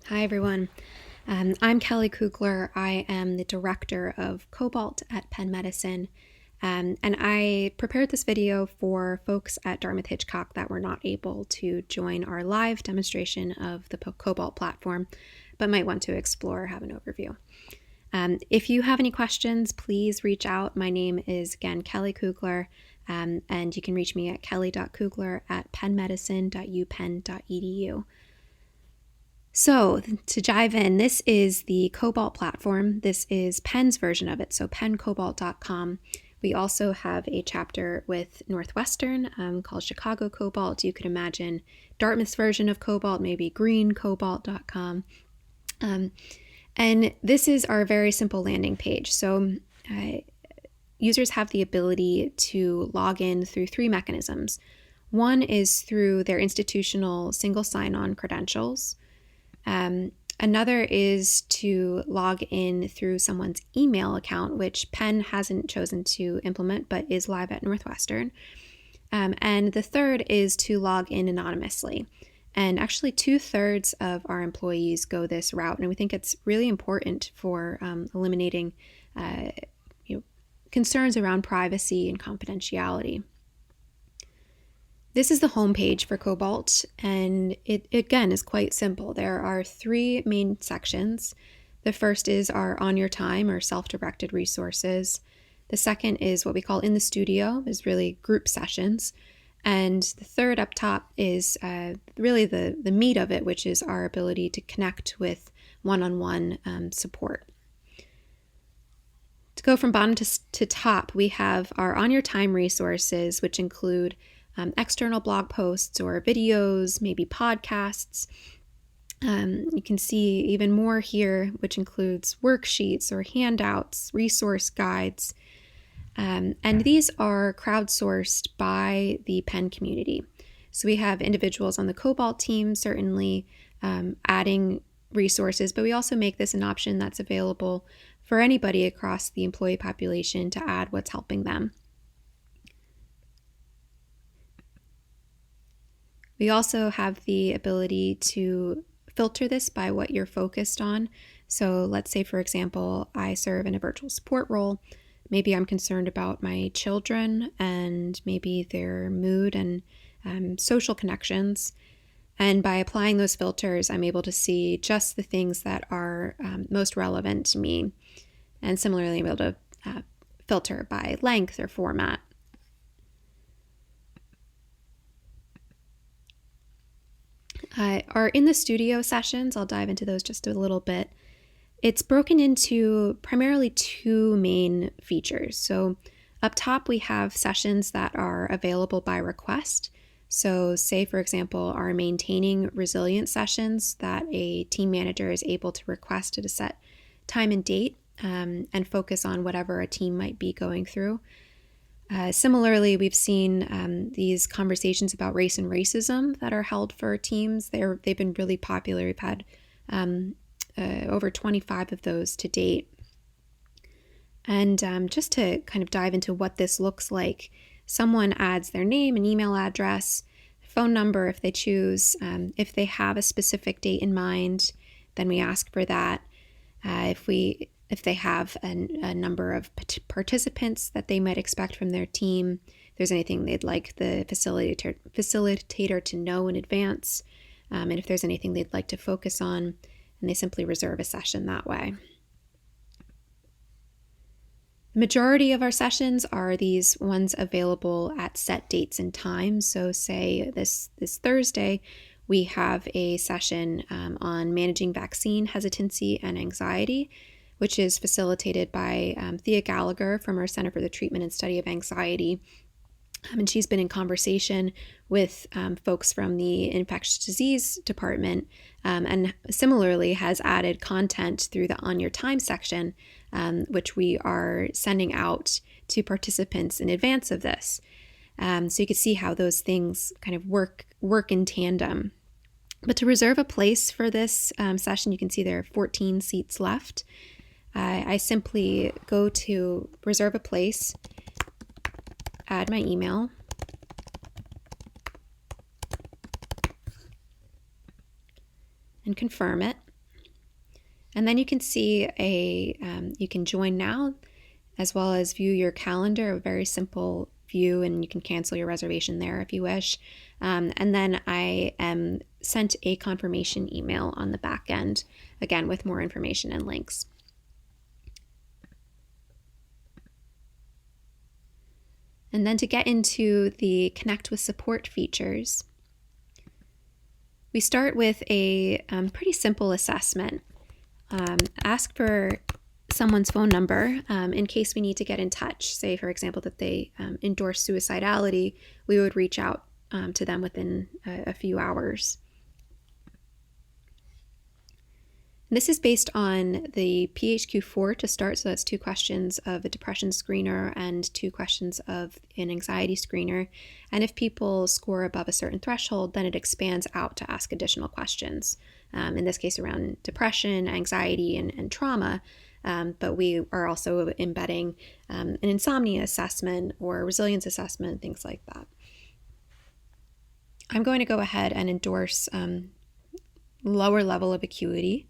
Hi, everyone. I'm Kelly Kugler. I am the director of Cobalt at Penn Medicine. And I prepared this video for folks at Dartmouth Hitchcock that were not able to join our live demonstration of the Cobalt platform, but might want to explore or have an overview. If you have any questions, please reach out. My name is, again, Kelly Kugler, and you can reach me at kelly.kugler@pennmedicine.upenn.edu. So to dive in, this is the Cobalt platform. This is Penn's version of it, so penncobalt.com. We also have a chapter with Northwestern called Chicago Cobalt. You could imagine Dartmouth's version of Cobalt, maybe greencobalt.com. And this is our very simple landing page. So users have the ability to log in through three mechanisms. One is through their institutional single sign-on credentials. Another is to log in through someone's email account, which Penn hasn't chosen to implement, but is live at Northwestern. And the third is to log in anonymously. And actually 2/3 of our employees go this route. And we think it's really important for eliminating concerns around privacy and confidentiality. This is the homepage for Cobalt, and it again is quite simple. There are three main sections. The first is our On Your Time or self-directed resources. The second is what we call In the Studio, is really group sessions. And the third up top is really the meat of it, which is our ability to connect with one-on-one support. To go from bottom to top, we have our On Your Time resources, which include external blog posts or videos, maybe podcasts. You can see even more here, which includes worksheets or handouts, resource guides. And these are crowdsourced by the Penn community. So we have individuals on the Cobalt team certainly adding resources, but we also make this an option that's available for anybody across the employee population to add what's helping them. We also have the ability to filter this by what you're focused on. So let's say, for example, I serve in a virtual support role. Maybe I'm concerned about my children and maybe their mood and social connections. And by applying those filters, I'm able to see just the things that are most relevant to me. And similarly, I'm able to filter by length or format. Our In the Studio sessions, I'll dive into those just a little bit. It's broken into primarily two main features. So up top, we have sessions that are available by request. So say, for example, our maintaining resilience sessions that a team manager is able to request at a set time and date and focus on whatever a team might be going through. Similarly, we've seen these conversations about race and racism that are held for teams. They've been really popular. We've had over 25 of those to date. And just to kind of dive into what this looks like, someone adds their name and email address, phone number if they choose. If they have a specific date in mind, then we ask for that. If they have a number of participants that they might expect from their team, if there's anything they'd like the facilitator to know in advance, and if there's anything they'd like to focus on, and they simply reserve a session that way. The majority of our sessions are these ones available at set dates and times. So say this Thursday, we have a session on managing vaccine hesitancy and anxiety, which is facilitated by Thea Gallagher from our Center for the Treatment and Study of Anxiety. And she's been in conversation with folks from the infectious disease department and similarly has added content through the On Your Time section, which we are sending out to participants in advance of this. So you can see how those things kind of work in tandem. But to reserve a place for this session, you can see there are 14 seats left. I simply go to reserve a place, add my email, and confirm it. And then you can see you can join now, as well as view your calendar, a very simple view, and you can cancel your reservation there if you wish. And then I am sent a confirmation email on the back end, again, with more information and links. And then to get into the Connect with Support features, we start with a pretty simple assessment. Ask for someone's phone number in case we need to get in touch. Say, for example, that they endorse suicidality, we would reach out to them within a few hours. This is based on the PHQ-4 to start, so that's 2 questions of a depression screener and 2 questions of an anxiety screener. And if people score above a certain threshold, then it expands out to ask additional questions, in this case around depression, anxiety, and trauma. But we are also embedding an insomnia assessment or resilience assessment, things like that. I'm going to go ahead and endorse lower level of acuity.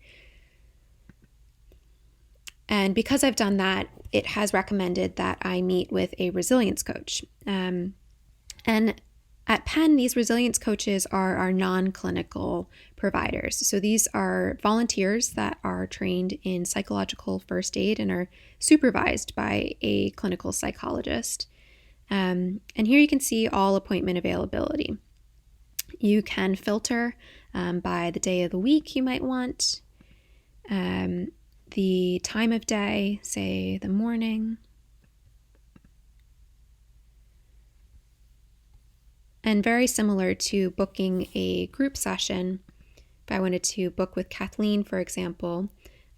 And because I've done that, it has recommended that I meet with a resilience coach. And at Penn, these resilience coaches are our non-clinical providers. So these are volunteers that are trained in psychological first aid and are supervised by a clinical psychologist. And here you can see all appointment availability. You can filter by the day of the week you might want. The time of day, say the morning. And very similar to booking a group session, if I wanted to book with Kathleen, for example,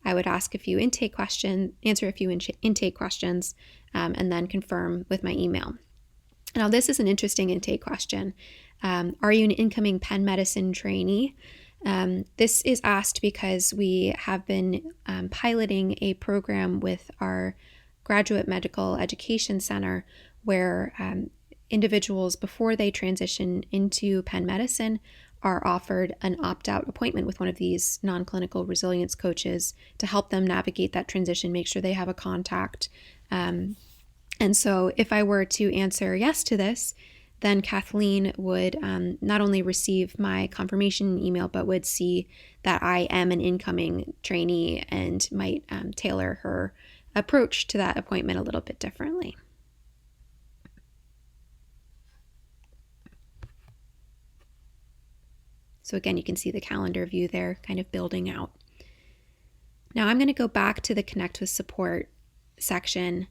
I would ask a few intake questions, answer a few intake questions, and then confirm with my email. Now, this is an interesting intake question. Are you an incoming Penn Medicine trainee? This is asked because we have been piloting a program with our Graduate Medical Education Center where individuals, before they transition into Penn Medicine, are offered an opt-out appointment with one of these non-clinical resilience coaches to help them navigate that transition, make sure they have a contact. And so if I were to answer yes to this, then Kathleen would not only receive my confirmation email, but would see that I am an incoming trainee and might tailor her approach to that appointment a little bit differently. So again, you can see the calendar view there kind of building out. Now I'm going to go back to the Connect with Support section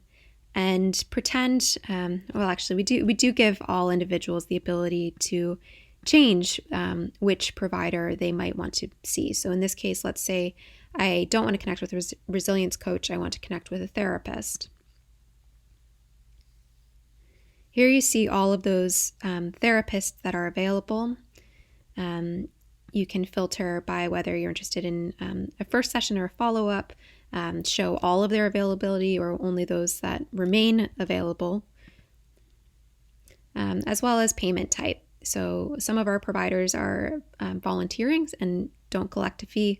and pretend, well, actually, we do give all individuals the ability to change which provider they might want to see. So in this case, let's say I don't want to connect with a resilience coach, I want to connect with a therapist. Here you see all of those therapists that are available. You can filter by whether you're interested in a first session or a follow-up, show all of their availability or only those that remain available, as well as payment type. So some of our providers are volunteering and don't collect a fee.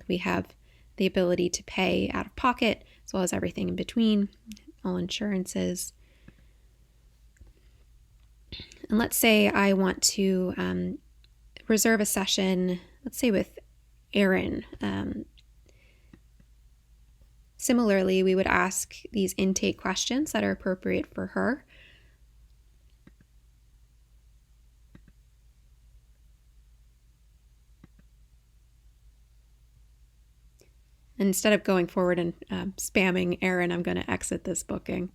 We have the ability to pay out of pocket, as well as everything in between, all insurances. And let's say I want to reserve a session, let's say with Erin. Similarly, we would ask these intake questions that are appropriate for her. And instead of going forward and spamming Erin, I'm going to exit this booking.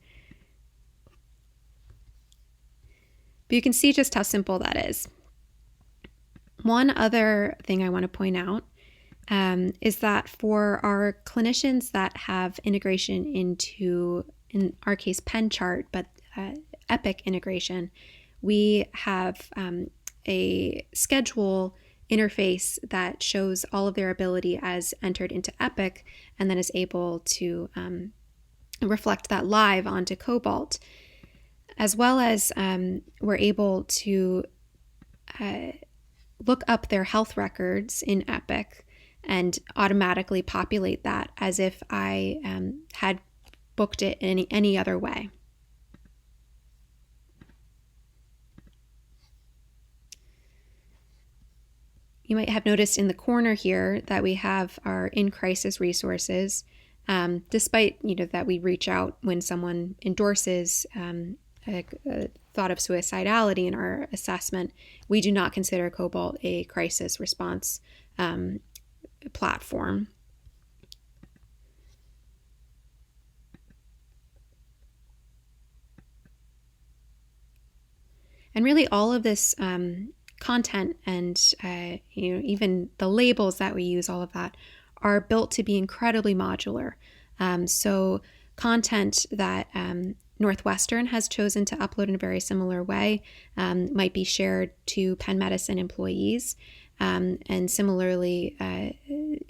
But you can see just how simple that is. One other thing I want to point out is that for our clinicians that have integration into, in our case, Penn Chart, but Epic integration, we have a schedule interface that shows all of their ability as entered into Epic and then is able to reflect that live onto Cobalt, as well as we're able to look up their health records in Epic and automatically populate that as if I had booked it in any other way. You might have noticed in the corner here that we have our in-crisis resources. Despite that we reach out when someone endorses a thought of suicidality in our assessment, we do not consider Cobalt a crisis response platform. And really all of this content and even the labels that we use, all of that, are built to be incredibly modular. So content that Northwestern has chosen to upload in a very similar way might be shared to Penn Medicine employees. And similarly,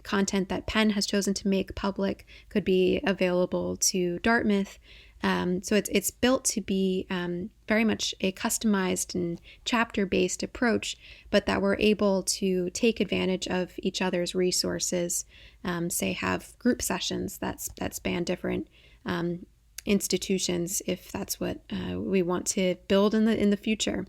content that Penn has chosen to make public could be available to Dartmouth. So it's built to be very much a customized and chapter-based approach, but that we're able to take advantage of each other's resources, say have group sessions that span different institutions if that's what we want to build in the future.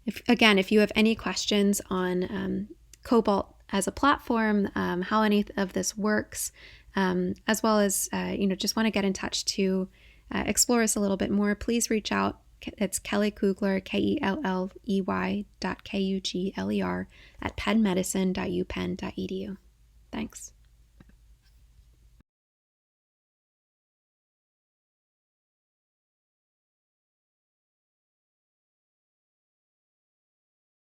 If you have any questions on Cobalt as a platform, how any of this works, as well as just want to get in touch to explore us a little bit more, please reach out. It's Kelly Kugler, KELLEY.KUGLER at pennmedicine.upenn.edu. Thanks.